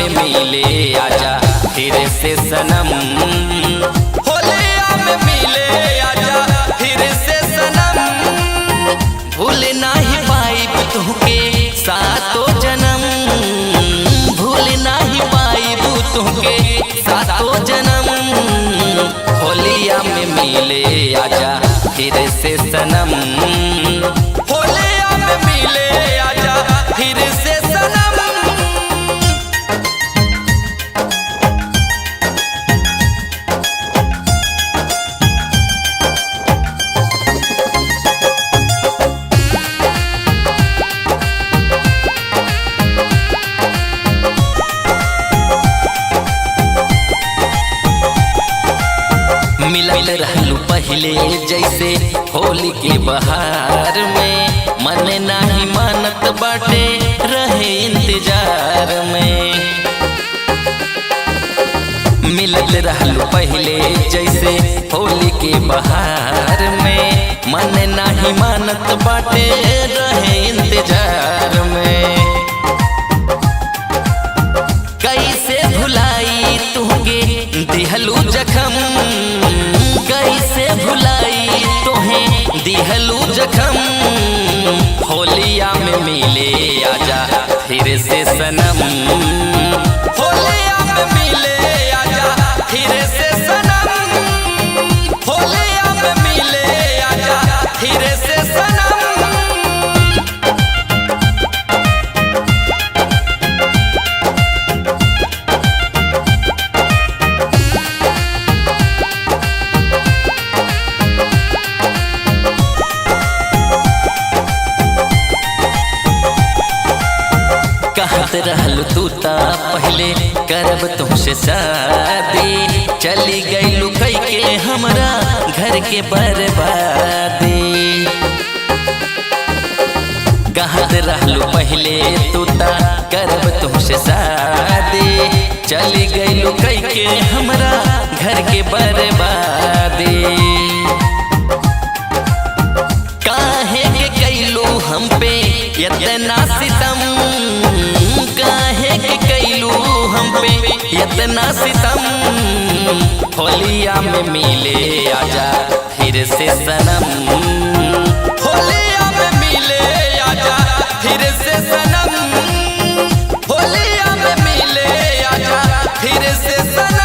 में मिले आजा फिर से सनम, होलिया में मिले आजा फिर से सनम। भूल नहीं पाइब तुहके सातो जन्म, भूल नहीं पाइब तुहके सातो जन्म। होलिया में मिले आजा फिर से सनम, होलिया में मिले आजा फिर से सनम। मिलल रहलू पहले जैसे होली के बहार में, मन नाही मानत बाटे रहे इंतजार में। मिलल रहलू पहले जैसे होली के बहार में, मन नाही मानत बाटे रहे इंतजार में। कैसे भुलाई तुहके दिहलू जखम, कैसे भुलाई तोहें दिहलू जखम। होलिया में मिले आजा फिर से सनम, होलिया में मिले आजा फिर से सनम, होलिया में मिले आजा फिर से सनम। कहत रहलू तू ता पहले करब तुमसे शादी, चली गईलू कई के हमरा घर के बर्बादी। कहत रहलू पहले तू ता करब तुमसे शादी, चली गईलू कई के हमरा घर के बर्बादी। काहे के कैलू हम पे इतना सितम, काहे के कैलू हम पे इतना सितम। होलिया में मिले आजा फिर से सनम, होलिया में मिले आजा फिर से सनम, होलिया में मिले आजा फिर से सनम।